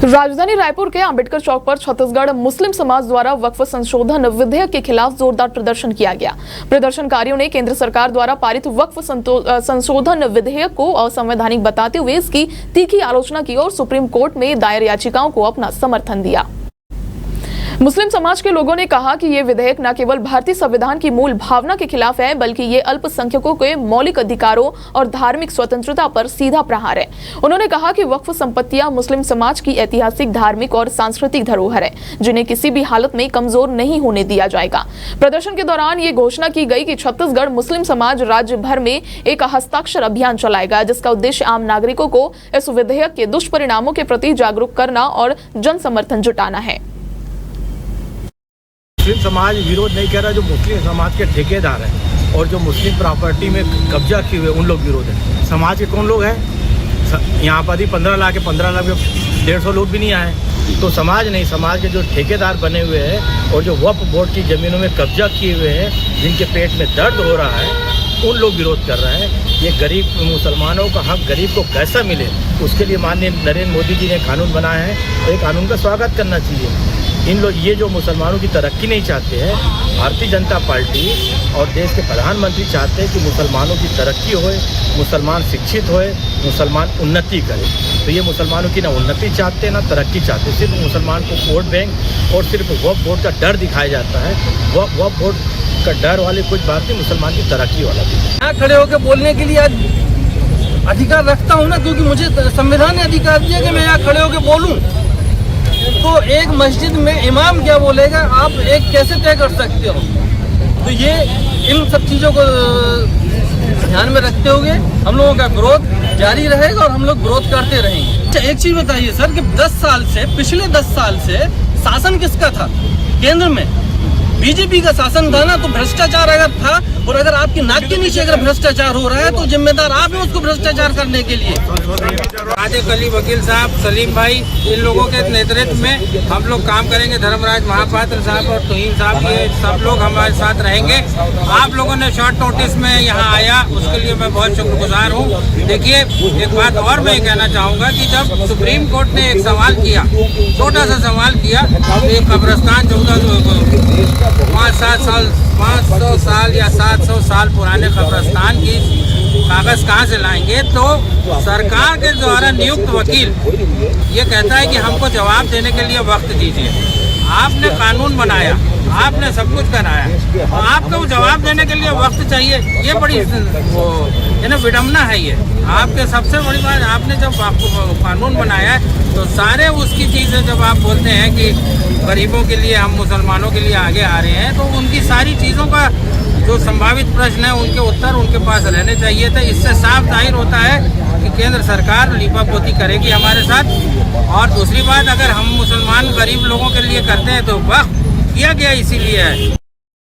राजधानी रायपुर के अंबेडकर चौक पर छत्तीसगढ़ मुस्लिम समाज द्वारा वक्फ संशोधन विधेयक के खिलाफ जोरदार प्रदर्शन किया गया। प्रदर्शनकारियों ने केंद्र सरकार द्वारा पारित वक्फ संशोधन विधेयक को असंवैधानिक बताते हुए इसकी तीखी आलोचना की और सुप्रीम कोर्ट में दायर याचिकाओं को अपना समर्थन दिया। मुस्लिम समाज के लोगों ने कहा कि ये विधेयक न केवल भारतीय संविधान की मूल भावना के खिलाफ है, बल्कि ये अल्पसंख्यकों के मौलिक अधिकारों और धार्मिक स्वतंत्रता पर सीधा प्रहार है। उन्होंने कहा कि वक्फ संपत्तियां मुस्लिम समाज की ऐतिहासिक, धार्मिक और सांस्कृतिक धरोहर है, जिन्हें किसी भी हालत में कमजोर नहीं होने दिया जाएगा। प्रदर्शन के दौरान ये घोषणा की गई कि छत्तीसगढ़ मुस्लिम समाज राज्य भर में एक हस्ताक्षर अभियान चलाएगा, जिसका उद्देश्य आम नागरिकों को इस विधेयक के दुष्परिणामों के प्रति जागरूक करना और जन समर्थन जुटाना है। मुस्लिम समाज विरोध नहीं कर रहा, जो मुस्लिम समाज के ठेकेदार हैं और जो मुस्लिम प्रॉपर्टी में कब्जा किए हुए उन लोग विरोध है। समाज के कौन लोग हैं? यहाँ पर ही 15 लाख में 150 लोग भी नहीं आए। तो समाज नहीं, समाज के जो ठेकेदार बने हुए हैं और जो वक्फ बोर्ड की ज़मीनों में कब्जा किए हुए हैं, जिनके पेट में दर्द हो रहा है, उन लोग विरोध कर रहे हैं। ये गरीब मुसलमानों का हक गरीब को कैसा मिले, उसके लिए माननीय नरेंद्र मोदी जी ने कानून बनाया है और ये कानून का स्वागत करना चाहिए। इन लोग ये जो मुसलमानों की तरक्की नहीं चाहते हैं, भारतीय जनता पार्टी और देश के प्रधानमंत्री चाहते हैं कि मुसलमानों की तरक्की होए, मुसलमान शिक्षित होए, मुसलमान उन्नति करे। तो ये मुसलमानों की ना उन्नति चाहते हैं ना तरक्की चाहते, सिर्फ मुसलमान को वोट बैंक और सिर्फ वक्फ बोर्ड का डर दिखाया जाता है। वक्फ बोर्ड का डर वाले कुछ बात नहीं, मुसलमान की तरक्की वाला भी। यहाँ खड़े होकर बोलने के लिए अधिकार रखता हूँ ना, क्योंकि मुझे संविधान ने अधिकार दिया कि मैं यहाँ खड़े होकर बोलूँ। तो एक मस्जिद में इमाम क्या बोलेगा, आप एक कैसे तय कर सकते हो? तो ये इन सब चीज़ों को ध्यान में रखते हुए हम लोगों का विरोध जारी रहेगा और हम लोग विरोध करते रहेंगे। अच्छा, एक चीज़ बताइए सर कि 10 साल से, पिछले 10 साल से शासन किसका था? केंद्र में बीजेपी का शासन था ना। तो भ्रष्टाचार अगर था और अगर आपकी नाक के नीचे अगर भ्रष्टाचार हो रहा है तो जिम्मेदार आप हैं उसको भ्रष्टाचार करने के लिए। राजेश अली वकील साहब, सलीम भाई, इन लोगों के नेतृत्व में हम लोग काम करेंगे। धर्मराज महापात्र साहब और तुहीन साहब, ये सब लोग हमारे साथ रहेंगे। आप लोगों ने शॉर्ट नोटिस में यहाँ आया, उसके लिए मैं बहुत शुक्रगुजार हूँ। देखिए, एक बात और मैं कहना चाहूँगा कि जब सुप्रीम कोर्ट ने एक सवाल किया, छोटा सा सवाल किया, एक कब्रिस्तान 500 साल या 700 साल पुराने कब्रिस्तान की कागज कहाँ से लाएंगे? तो सरकार के द्वारा नियुक्त वकील ये कहता है कि हमको जवाब देने के लिए वक्त दीजिए। आपने कानून बनाया, आपने सब कुछ कराया, आपको जवाब देने के लिए वक्त चाहिए। ये बड़ी विडम्बना है। ये आपके सबसे बड़ी बात, आपने जब कानून बनाया है तो सारे उसकी चीज़ें जब आप बोलते हैं कि गरीबों के लिए, हम मुसलमानों के लिए आगे आ रहे हैं, तो उनकी सारी चीज़ों का जो संभावित प्रश्न है उनके उत्तर उनके पास रहने चाहिए थे। इससे साफ जाहिर होता है कि केंद्र सरकार लीपापोती करेगी हमारे साथ। और दूसरी बात, अगर हम मुसलमान गरीब लोगों के लिए करते हैं तो वक्त किया गया इसीलिए है